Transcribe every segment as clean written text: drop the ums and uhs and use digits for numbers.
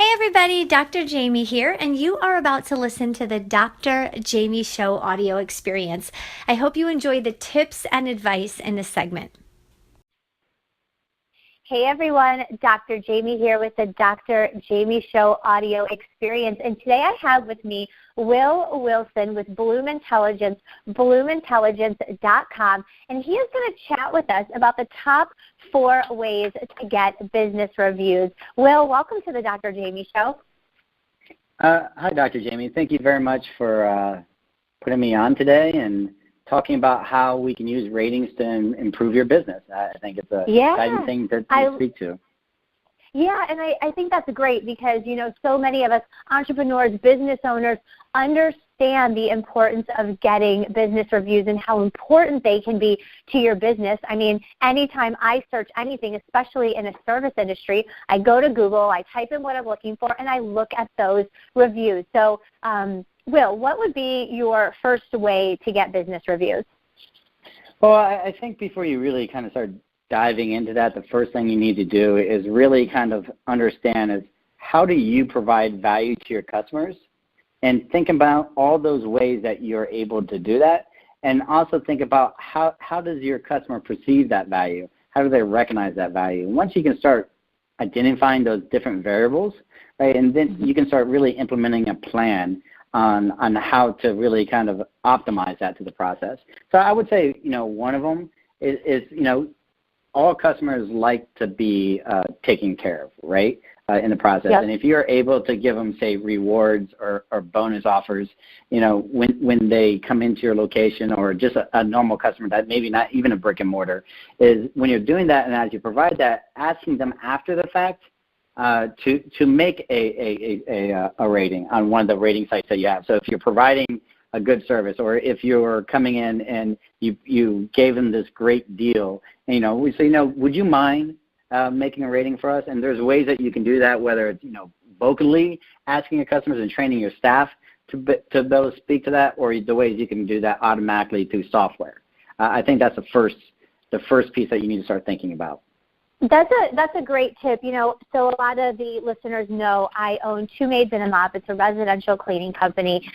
Hey everybody, Dr. Jaime here, and you are about to listen to the Dr. Jaime Show audio experience. I hope you enjoy the tips and advice in this segment. Hey everyone, Dr. Jaime here with the Dr. Jaime Show audio experience. And today I have with me Will Wilson with Bloom Intelligence, bloomintelligence.com. And he is going to chat with us about the top 4 ways to get business reviews. Will, welcome to the Dr. Jaime Show. Hi, Dr. Jaime. Thank you very much for putting me on today and talking about how we can use ratings to improve your business. I think it's a exciting thing to speak to. Yeah, and I think that's great because, you know, so many of us entrepreneurs, business owners understand the importance of getting business reviews and how important they can be to your business. I mean, anytime I search anything, especially in a service industry, I go to Google, I type in what I'm looking for, and I look at those reviews. So, Will, what would be your first way to get business reviews? Well, I think before you really kind of start diving into that, the first thing you need to do is really kind of understand is how do you provide value to your customers, and think about all those ways that you're able to do that, and also think about how does your customer perceive that value? How do they recognize that value? And once you can start identifying those different variables, right, and then you can start really implementing a plan on how to really kind of optimize that to the process. So I would say, you know, one of them is you know, all customers like to be taken care of, right, in the process. Yep. And if you're able to give them, say, rewards or bonus offers, you know, when they come into your location, or just a normal customer that maybe not even a brick and mortar, is when you're doing that and as you provide that, asking them after the fact to make a rating on one of the rating sites that you have. So if you're providing a good service, or if you're coming in and you gave them this great deal, and, you know, we say, you know, would you mind making a rating for us? And there's ways that you can do that, whether it's, you know, vocally asking your customers and training your staff to be able to speak to that, or the ways you can do that automatically through software. I think that's the first piece that you need to start thinking about. That's a great tip. You know, so a lot of the listeners know I own Two Maids and a Mop. It's a residential cleaning company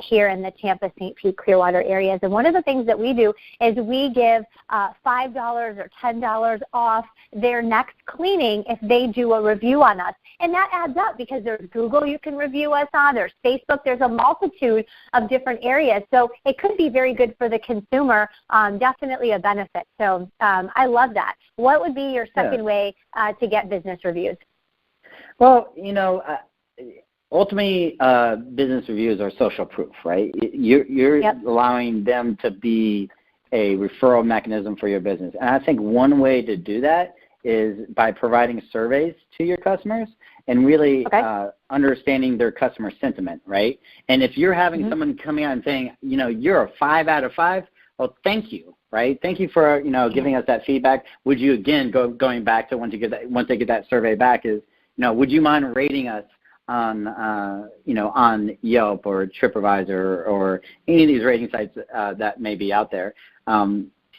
here in the Tampa, St. Pete, Clearwater areas. And one of the things that we do is we give $5 or $10 off their next cleaning if they do a review on us. And that adds up because there's Google you can review us on, there's Facebook, there's a multitude of different areas. So it could be very good for the consumer, definitely a benefit. So I love that. What would be your second way to get business reviews? Well, you know, ultimately, business reviews are social proof, right? You're allowing them to be a referral mechanism for your business. And I think one way to do that is by providing surveys to your customers and really understanding their customer sentiment, right? And if you're having someone coming out and saying, you know, you're a 5 out of 5, well, thank you, right? Thank you for, you know, giving us that feedback. Would you, again, going back to once they get that survey back, is, you know, would you mind rating us on, you know, on Yelp or TripAdvisor or any of these rating sites that may be out there?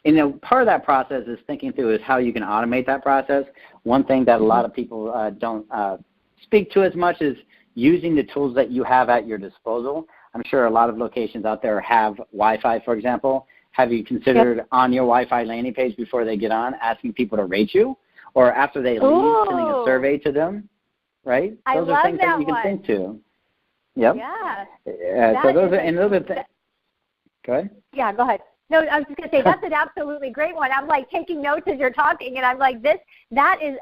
You know, part of that process is thinking through is how you can automate that process. One thing that a lot of people don't speak to as much is using the tools that you have at your disposal. I'm sure a lot of locations out there have Wi-Fi, for example. Have you considered on your Wi-Fi landing page before they get on asking people to rate you, or after they leave, sending a survey to them, right? Those are things that you can think to. Yep. Yeah. So those are things. Go ahead. Yeah, go ahead. No, I was just going to say that's an absolutely great one. I'm like taking notes as you're talking, and I'm like, that is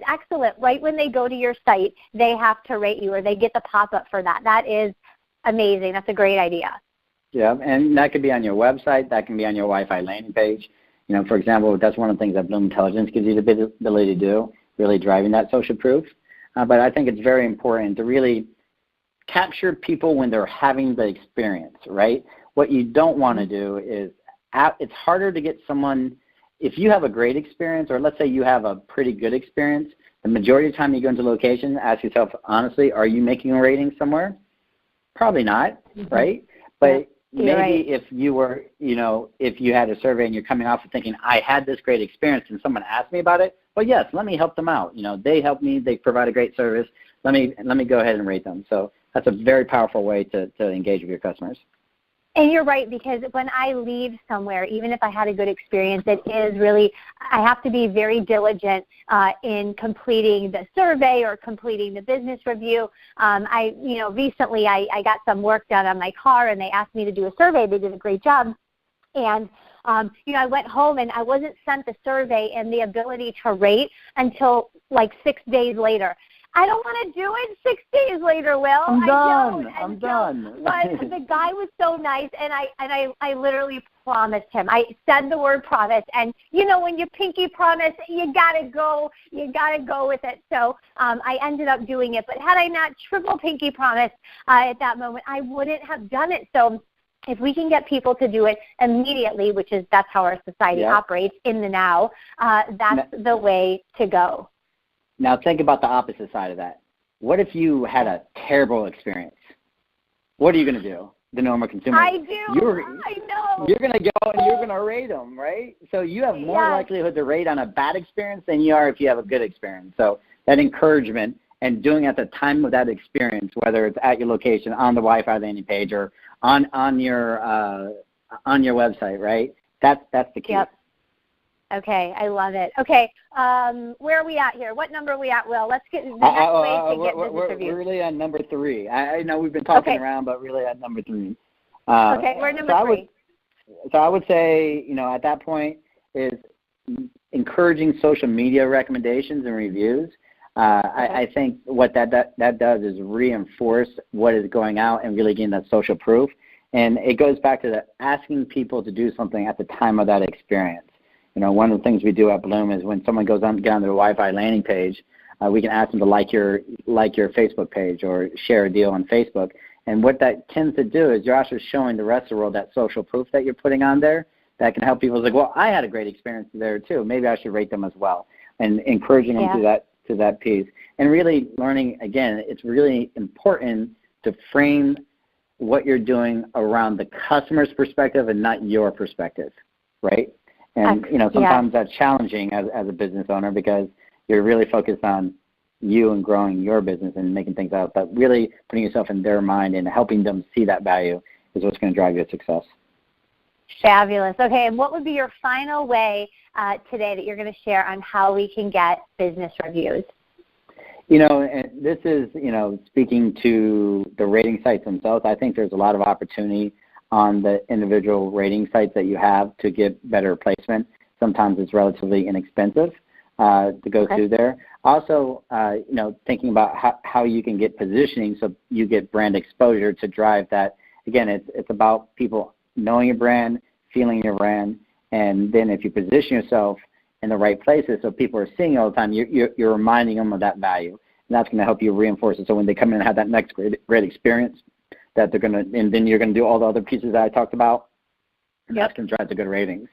excellent. Right when they go to your site, they have to rate you, or they get the pop-up for that. That is amazing. That's a great idea. Yeah, and that could be on your website. That can be on your Wi-Fi landing page. You know, for example, that's one of the things that Bloom Intelligence gives you the ability to do, really driving that social proof. But I think it's very important to really capture people when they're having the experience, right? What you don't want to do is, it's harder to get someone, if you have a great experience, or let's say you have a pretty good experience, the majority of the time you go into a location, ask yourself, honestly, are you making a rating somewhere? Probably not, right? But maybe if you were, you know, if you had a survey and you're coming off of thinking, I had this great experience and someone asked me about it, well, yes, let me help them out. You know, they helped me, they provide a great service. let me go ahead and rate them. So that's a very powerful way to engage with your customers. And you're right, because when I leave somewhere, even if I had a good experience, it is really, I have to be very diligent in completing the survey or completing the business review. Recently I got some work done on my car, and they asked me to do a survey. They did a great job. And, I went home and I wasn't sent the survey and the ability to rate until like 6 days later. I don't want to do it 6 days later, Will. I'm done. I'm done. But the guy was so nice, and I literally promised him. I said the word promise, and when you pinky promise, you gotta go with it. So I ended up doing it. But had I not triple pinky promised at that moment, I wouldn't have done it. So if we can get people to do it immediately, that's how our society operates in the now, that's the way to go. Now think about the opposite side of that. What if you had a terrible experience? What are you going to do? The normal consumer. I do. I know. You're going to go and you're going to rate them, right? So you have more likelihood to rate on a bad experience than you are if you have a good experience. So that encouragement and doing at the time of that experience, whether it's at your location, on the Wi-Fi landing page, or on your website, right? That's the key. Yep. Okay, I love it. Okay, where are we at here? What number are we at, Will? Let's get the next way to get business reviews. We're really on number 3. I know we've been talking around, but really at number 3. Okay, we're number 3. So I would say, at that point is encouraging social media recommendations and reviews. I think what that does is reinforce what is going out and really getting that social proof. And it goes back to asking people to do something at the time of that experience. One of the things we do at Bloom is when someone goes on to get on their Wi-Fi landing page, we can ask them to like your Facebook page or share a deal on Facebook. And what that tends to do is you're also showing the rest of the world that social proof that you're putting on there that can help people. It's like, well, I had a great experience there too. Maybe I should rate them as well, and encouraging them to that piece. And really learning, again, it's really important to frame what you're doing around the customer's perspective and not your perspective, right? And, sometimes that's challenging as a business owner because you're really focused on you and growing your business and making things out. But really putting yourself in their mind and helping them see that value is what's going to drive your success. Fabulous. Okay, and what would be your final way today that you're going to share on how we can get business reviews? And this is, speaking to the rating sites themselves, I think there's a lot of opportunity on the individual rating sites that you have to get better placement. Sometimes it's relatively inexpensive to go through there. Also, thinking about how you can get positioning so you get brand exposure to drive that. Again, it's about people knowing your brand, feeling your brand, and then if you position yourself in the right places so people are seeing it all the time, you're reminding them of that value. And that's going to help you reinforce it. So when they come in and have that next great experience, that they're going to, and then you're going to do all the other pieces that I talked about. That's going to drive the good ratings.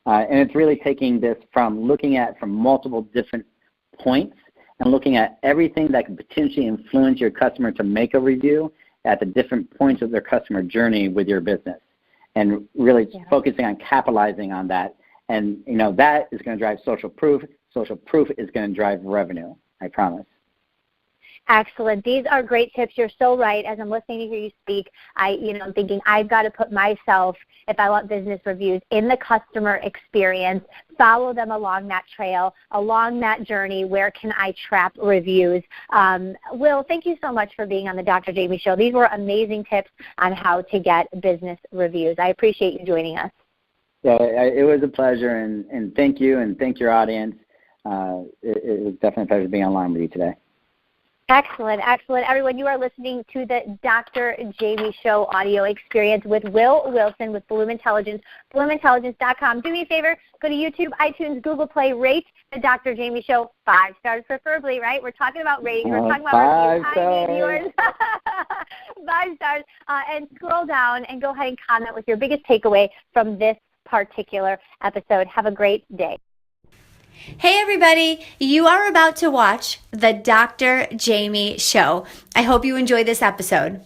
And it's really taking this from looking at from multiple different points and looking at everything that can potentially influence your customer to make a review at the different points of their customer journey with your business, and really focusing on capitalizing on that. And, that is going to drive social proof. Social proof is going to drive revenue, I promise. Excellent. These are great tips. You're so right. As I'm listening to hear you speak, I'm thinking I've got to put myself, if I want business reviews, in the customer experience, follow them along that trail, along that journey. Where can I trap reviews? Will, thank you so much for being on the Dr. Jaime Show. These were amazing tips on how to get business reviews. I appreciate you joining us. Yeah, it was a pleasure, and thank you, and thank your audience. It was definitely a pleasure being online with you today. Excellent, excellent. Everyone, you are listening to the Dr. Jaime Show audio experience with Will Wilson with Bloom Intelligence, bloomintelligence.com. Do me a favor, go to YouTube, iTunes, Google Play, rate the Dr. Jaime Show 5 stars preferably, right? We're talking about ratings. We're talking about reviews. I need yours. 5 stars. And scroll down and go ahead and comment with your biggest takeaway from this particular episode. Have a great day. Hey everybody, you are about to watch the Dr. Jaime Show. I hope you enjoy this episode.